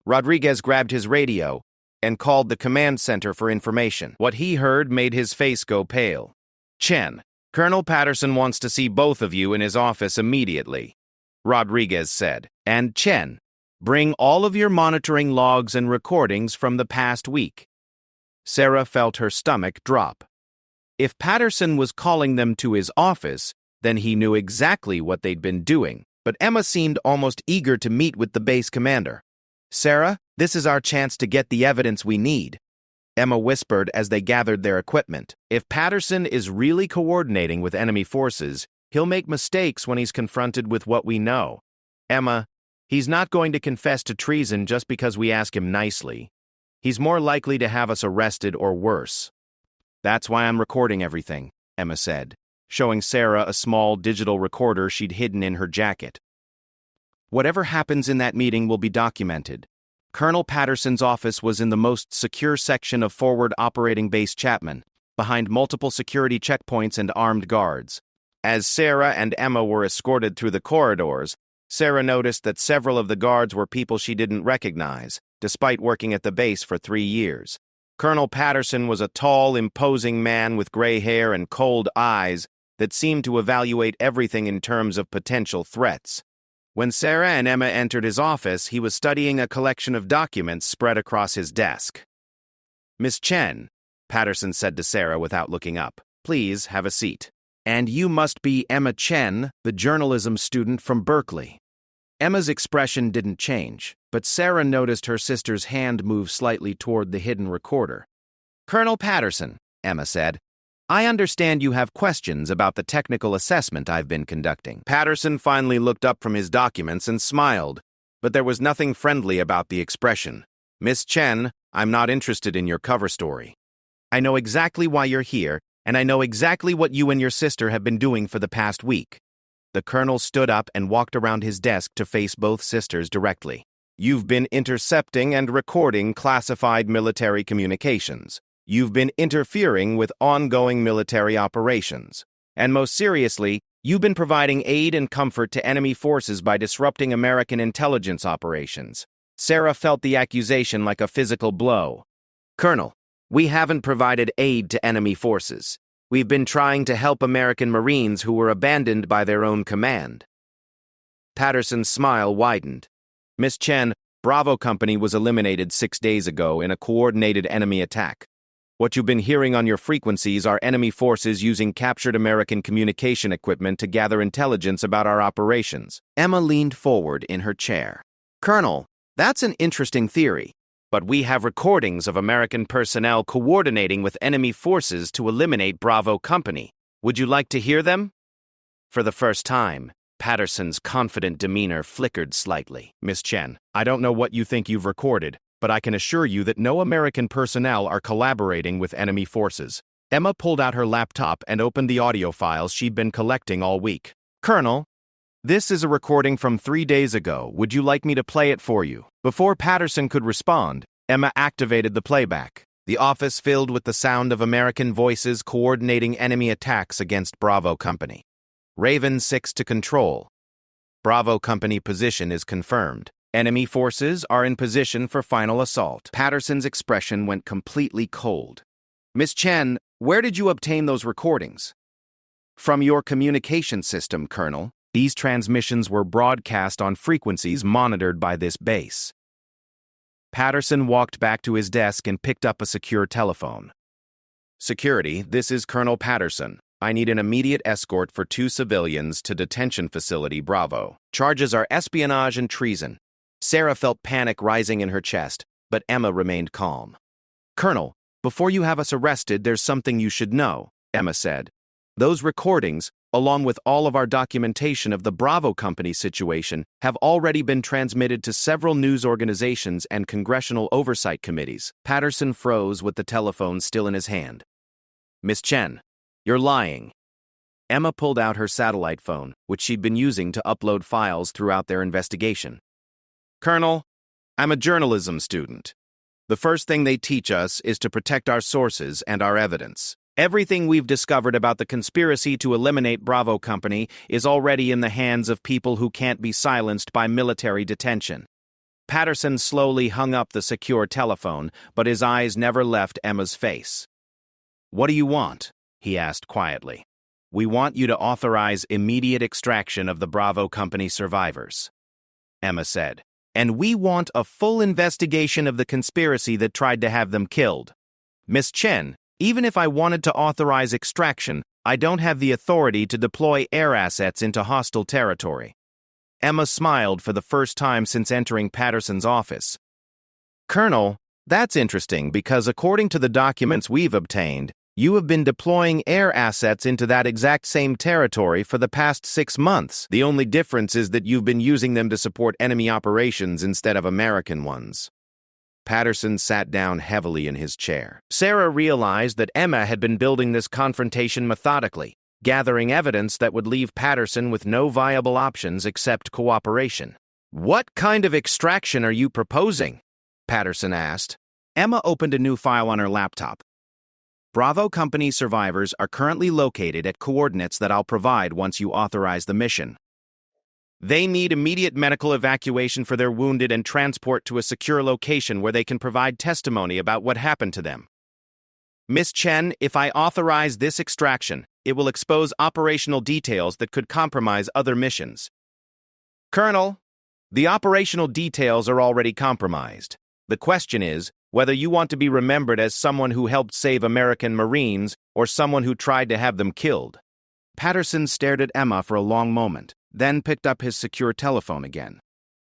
Rodriguez grabbed his radio and called the command center for information. What he heard made his face go pale. "Chen, Colonel Patterson wants to see both of you in his office immediately," Rodriguez said. "And Chen, bring all of your monitoring logs and recordings from the past week." Sarah felt her stomach drop. If Patterson was calling them to his office, then he knew exactly what they'd been doing, but Emma seemed almost eager to meet with the base commander. "Sarah, this is our chance to get the evidence we need," Emma whispered as they gathered their equipment. "If Patterson is really coordinating with enemy forces, he'll make mistakes when he's confronted with what we know. Emma, he's not going to confess to treason just because we ask him nicely. He's more likely to have us arrested or worse." "That's why I'm recording everything," Emma said, showing Sarah a small digital recorder she'd hidden in her jacket. "Whatever happens in that meeting will be documented. Colonel Patterson's office was in the most secure section of Forward Operating Base Chapman, behind multiple security checkpoints and armed guards." As Sarah and Emma were escorted through the corridors, Sarah noticed that several of the guards were people she didn't recognize, despite working at the base for 3 years. Colonel Patterson was a tall, imposing man with gray hair and cold eyes that seemed to evaluate everything in terms of potential threats. When Sarah and Emma entered his office, he was studying a collection of documents spread across his desk. "Miss Chen," Patterson said to Sarah without looking up, "please have a seat. And you must be Emma Chen, the journalism student from Berkeley." Emma's expression didn't change, but Sarah noticed her sister's hand move slightly toward the hidden recorder. "Colonel Patterson," Emma said, "I understand you have questions about the technical assessment I've been conducting." Patterson finally looked up from his documents and smiled, but there was nothing friendly about the expression. "Miss Chen, I'm not interested in your cover story. I know exactly why you're here, and I know exactly what you and your sister have been doing for the past week." The colonel stood up and walked around his desk to face both sisters directly. "You've been intercepting and recording classified military communications. You've been interfering with ongoing military operations. And most seriously, you've been providing aid and comfort to enemy forces by disrupting American intelligence operations." Sarah felt the accusation like a physical blow. "Colonel, we haven't provided aid to enemy forces. We've been trying to help American Marines who were abandoned by their own command." Patterson's smile widened. "Miss Chen, Bravo Company was eliminated 6 days ago in a coordinated enemy attack. What you've been hearing on your frequencies are enemy forces using captured American communication equipment to gather intelligence about our operations." Emma leaned forward in her chair. "Colonel, that's an interesting theory, but we have recordings of American personnel coordinating with enemy forces to eliminate Bravo Company. Would you like to hear them?" For the first time, Patterson's confident demeanor flickered slightly. "Miss Chen, I don't know what you think you've recorded, but I can assure you that no American personnel are collaborating with enemy forces." Emma pulled out her laptop and opened the audio files she'd been collecting all week. "Colonel, this is a recording from 3 days ago. Would you like me to play it for you?" Before Patterson could respond, Emma activated the playback. The office filled with the sound of American voices coordinating enemy attacks against Bravo Company. "Raven 6 to control. Bravo Company position is confirmed. Enemy forces are in position for final assault." Patterson's expression went completely cold. "Miss Chen, where did you obtain those recordings?" "From your communication system, Colonel. These transmissions were broadcast on frequencies monitored by this base." Patterson walked back to his desk and picked up a secure telephone. "Security, this is Colonel Patterson. I need an immediate escort for 2 civilians to detention facility Bravo. Charges are espionage and treason." Sarah felt panic rising in her chest, but Emma remained calm. "Colonel, before you have us arrested, there's something you should know," Emma said. "Those recordings, along with all of our documentation of the Bravo Company situation, have already been transmitted to several news organizations and congressional oversight committees." Patterson froze with the telephone still in his hand. "Miss Chen, you're lying." Emma pulled out her satellite phone, which she'd been using to upload files throughout their investigation. "Colonel, I'm a journalism student. The first thing they teach us is to protect our sources and our evidence. Everything we've discovered about the conspiracy to eliminate Bravo Company is already in the hands of people who can't be silenced by military detention." Patterson slowly hung up the secure telephone, but his eyes never left Emma's face. "What do you want?" he asked quietly. "We want you to authorize immediate extraction of the Bravo Company survivors," Emma said. "And we want a full investigation of the conspiracy that tried to have them killed. Miss Chen, even if I wanted to authorize extraction, I don't have the authority to deploy air assets into hostile territory." Emma smiled for the first time since entering Patterson's office. "Colonel, that's interesting because according to the documents we've obtained, you have been deploying air assets into that exact same territory for the past 6 months. The only difference is that you've been using them to support enemy operations instead of American ones." Patterson sat down heavily in his chair. Sarah realized that Emma had been building this confrontation methodically, gathering evidence that would leave Patterson with no viable options except cooperation. "What kind of extraction are you proposing?" Patterson asked. Emma opened a new file on her laptop. "Bravo Company survivors are currently located at coordinates that I'll provide once you authorize the mission. They need immediate medical evacuation for their wounded and transport to a secure location where they can provide testimony about what happened to them. Miss Chen, if I authorize this extraction, it will expose operational details that could compromise other missions." "Colonel, the operational details are already compromised. The question is whether you want to be remembered as someone who helped save American Marines or someone who tried to have them killed." Patterson stared at Emma for a long moment, then picked up his secure telephone again.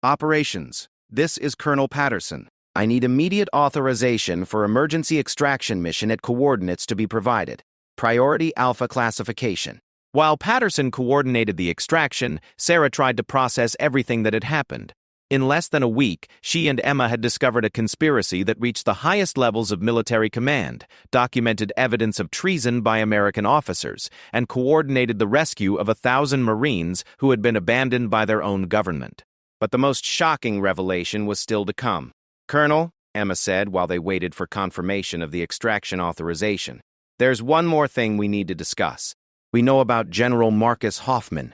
"Operations, this is Colonel Patterson. I need immediate authorization for emergency extraction mission at coordinates to be provided. Priority Alpha classification." While Patterson coordinated the extraction, Sarah tried to process everything that had happened. In less than a week, she and Emma had discovered a conspiracy that reached the highest levels of military command, documented evidence of treason by American officers, and coordinated the rescue of 1,000 Marines who had been abandoned by their own government. But the most shocking revelation was still to come. "Colonel," Emma said while they waited for confirmation of the extraction authorization, "there's one more thing we need to discuss. We know about General Marcus Hoffman."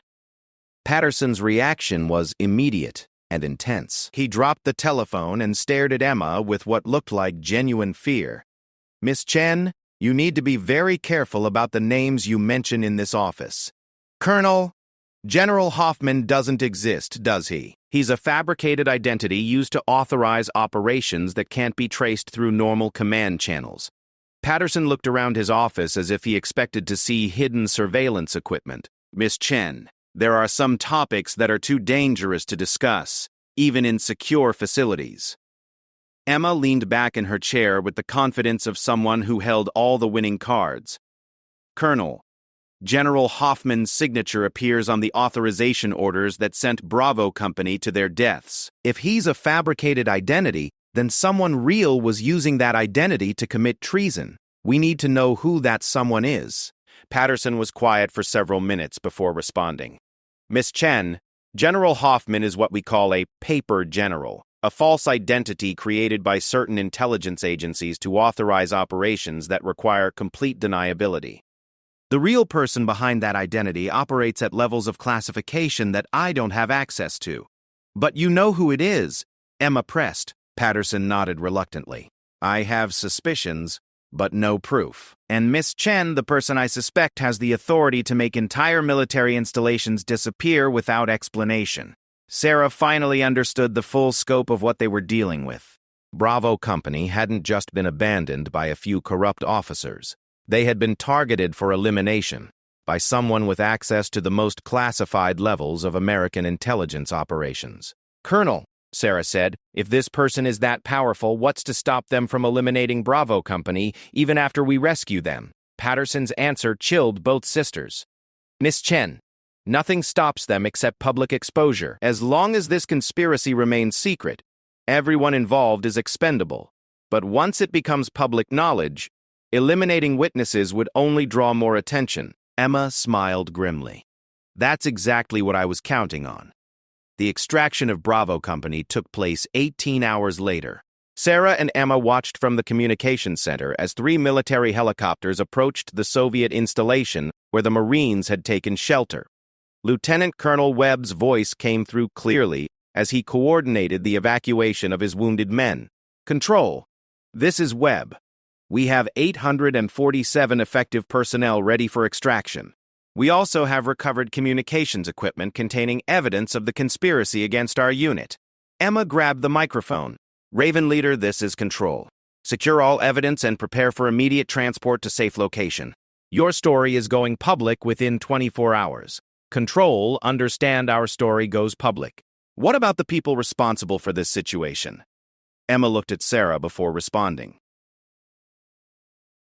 Patterson's reaction was immediate. and intense. He dropped the telephone and stared at Emma with what looked like genuine fear. "Miss Chen, you need to be very careful about the names you mention in this office. Colonel, General Hoffman doesn't exist, does he? He's a fabricated identity used to authorize operations that can't be traced through normal command channels." Patterson looked around his office as if he expected to see hidden surveillance equipment. "Miss Chen, there are some topics that are too dangerous to discuss, even in secure facilities." Emma leaned back in her chair with the confidence of someone who held all the winning cards. "Colonel, General Hoffman's signature appears on the authorization orders that sent Bravo Company to their deaths. If he's a fabricated identity, then someone real was using that identity to commit treason. We need to know who that someone is." Patterson was quiet for several minutes before responding. "Miss Chen, General Hoffman is what we call a paper general, a false identity created by certain intelligence agencies to authorize operations that require complete deniability. The real person behind that identity operates at levels of classification that I don't have access to." "But you know who it is," Emma pressed. Patterson nodded reluctantly. "I have suspicions, but no proof. And Miss Chen, the person I suspect, has the authority to make entire military installations disappear without explanation." Sarah finally understood the full scope of what they were dealing with. Bravo Company hadn't just been abandoned by a few corrupt officers. They had been targeted for elimination by someone with access to the most classified levels of American intelligence operations. "Colonel," Sarah said, "if this person is that powerful, what's to stop them from eliminating Bravo Company even after we rescue them?" Patterson's answer chilled both sisters. "Miss Chen, nothing stops them except public exposure. As long as this conspiracy remains secret, everyone involved is expendable. But once it becomes public knowledge, eliminating witnesses would only draw more attention." Emma smiled grimly. "That's exactly what I was counting on." The extraction of Bravo Company took place 18 hours later. Sarah and Emma watched from the communications center as 3 military helicopters approached the Soviet installation where the Marines had taken shelter. Lieutenant Colonel Webb's voice came through clearly as he coordinated the evacuation of his wounded men. "Control, this is Webb. We have 847 effective personnel ready for extraction. We also have recovered communications equipment containing evidence of the conspiracy against our unit." Emma grabbed the microphone. "Raven Leader, this is Control. Secure all evidence and prepare for immediate transport to safe location. Your story is going public within 24 hours. Control, understand our story goes public. What about the people responsible for this situation?" Emma looked at Sarah before responding.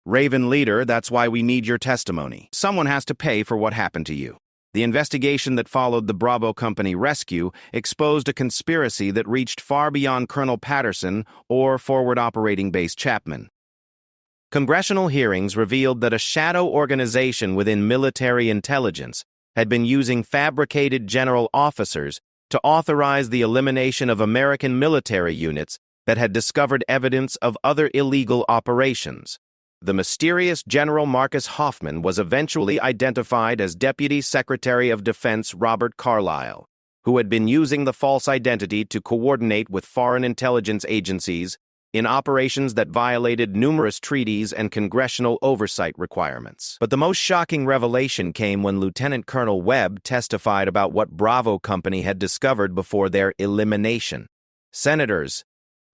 "Raven Leader, that's why we need your testimony. Someone has to pay for what happened to you. The investigation that followed the Bravo Company rescue exposed a conspiracy that reached far beyond Colonel Patterson or Forward Operating Base Chapman. Congressional hearings revealed that a shadow organization within military intelligence had been using fabricated general officers to authorize the elimination of American military units that had discovered evidence of other illegal operations. The mysterious General Marcus Hoffman was eventually identified as Deputy Secretary of Defense Robert Carlyle, who had been using the false identity to coordinate with foreign intelligence agencies in operations that violated numerous treaties and congressional oversight requirements. But the most shocking revelation came when Lieutenant Colonel Webb testified about what Bravo Company had discovered before their elimination. "Senators,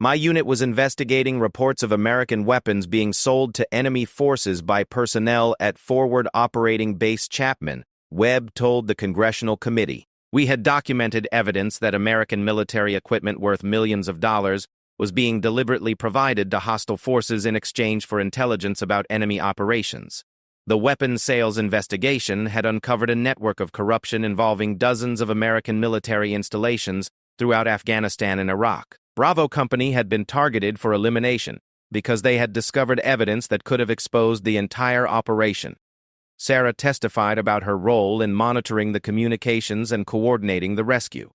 my unit was investigating reports of American weapons being sold to enemy forces by personnel at Forward Operating Base Chapman," Webb told the Congressional Committee. "We had documented evidence that American military equipment worth millions of dollars was being deliberately provided to hostile forces in exchange for intelligence about enemy operations. The weapons sales investigation had uncovered a network of corruption involving dozens of American military installations throughout Afghanistan and Iraq. Bravo Company had been targeted for elimination because they had discovered evidence that could have exposed the entire operation." Sarah testified about her role in monitoring the communications and coordinating the rescue.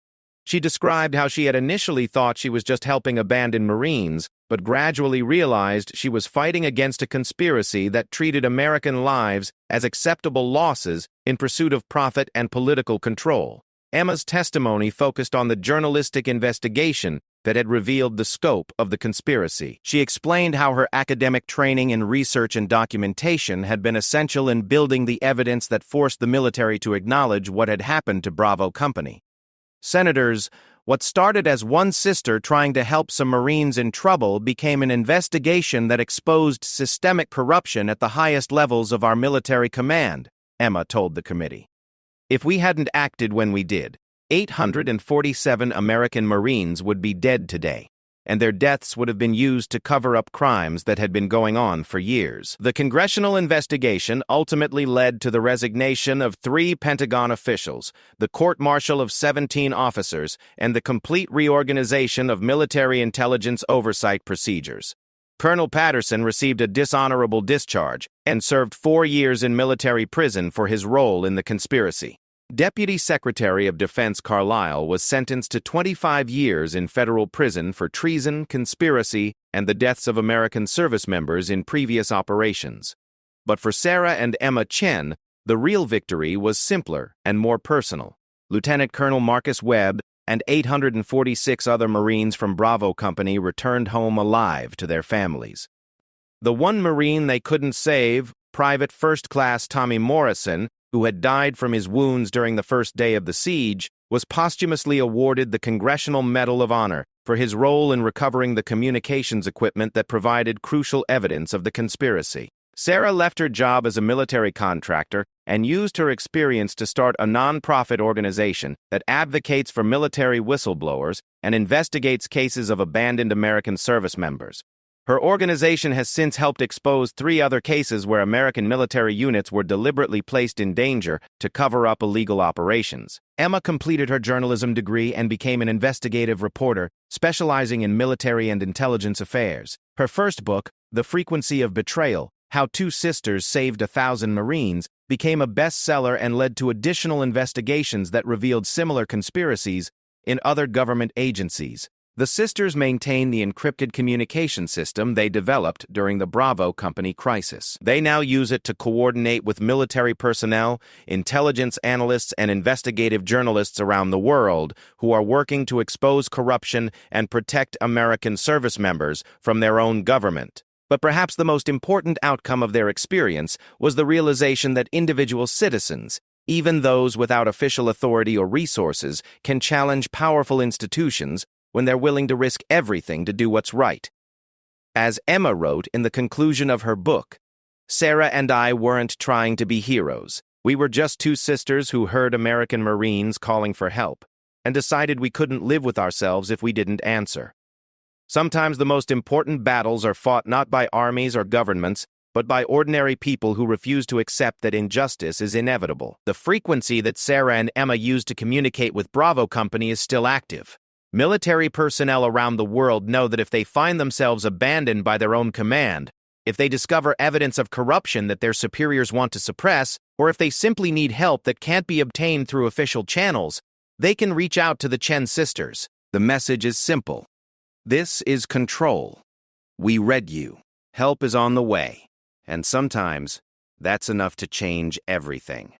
She described how she had initially thought she was just helping abandoned Marines, but gradually realized she was fighting against a conspiracy that treated American lives as acceptable losses in pursuit of profit and political control. Emma's testimony focused on the journalistic investigation that had revealed the scope of the conspiracy. She explained how her academic training in research and documentation had been essential in building the evidence that forced the military to acknowledge what had happened to Bravo Company. Senators, what started as one sister trying to help some Marines in trouble became an investigation that exposed systemic corruption at the highest levels of our military command, Emma told the committee. If we hadn't acted when we did, 847 American Marines would be dead today, and their deaths would have been used to cover up crimes that had been going on for years. The congressional investigation ultimately led to the resignation of 3 Pentagon officials, the court-martial of 17 officers, and the complete reorganization of military intelligence oversight procedures. Colonel Patterson received a dishonorable discharge and served 4 years in military prison for his role in the conspiracy. Deputy Secretary of Defense Carlisle was sentenced to 25 years in federal prison for treason, conspiracy, and the deaths of American service members in previous operations. But for Sarah and Emma Chen, the real victory was simpler and more personal. Lieutenant Colonel Marcus Webb and 846 other Marines from Bravo Company returned home alive to their families. The one Marine they couldn't save, Private First Class Tommy Morrison, who had died from his wounds during the first day of the siege, was posthumously awarded the Congressional Medal of Honor for his role in recovering the communications equipment that provided crucial evidence of the conspiracy. Sarah left her job as a military contractor and used her experience to start a non-profit organization that advocates for military whistleblowers and investigates cases of abandoned American service members. Her organization has since helped expose 3 other cases where American military units were deliberately placed in danger to cover up illegal operations. Emma completed her journalism degree and became an investigative reporter, specializing in military and intelligence affairs. Her first book, The Frequency of Betrayal: How 2 Sisters Saved 1,000 Marines, became a bestseller and led to additional investigations that revealed similar conspiracies in other government agencies. The sisters maintain the encrypted communication system they developed during the Bravo Company crisis. They now use it to coordinate with military personnel, intelligence analysts, and investigative journalists around the world who are working to expose corruption and protect American service members from their own government. But perhaps the most important outcome of their experience was the realization that individual citizens, even those without official authority or resources, can challenge powerful institutions when they're willing to risk everything to do what's right. As Emma wrote in the conclusion of her book, Sarah and I weren't trying to be heroes. We were just 2 sisters who heard American Marines calling for help and decided we couldn't live with ourselves if we didn't answer. Sometimes the most important battles are fought not by armies or governments, but by ordinary people who refuse to accept that injustice is inevitable. The frequency that Sarah and Emma used to communicate with Bravo Company is still active. Military personnel around the world know that if they find themselves abandoned by their own command, if they discover evidence of corruption that their superiors want to suppress, or if they simply need help that can't be obtained through official channels, they can reach out to the Chen sisters. The message is simple. This is control. We read you. Help is on the way. And sometimes, that's enough to change everything.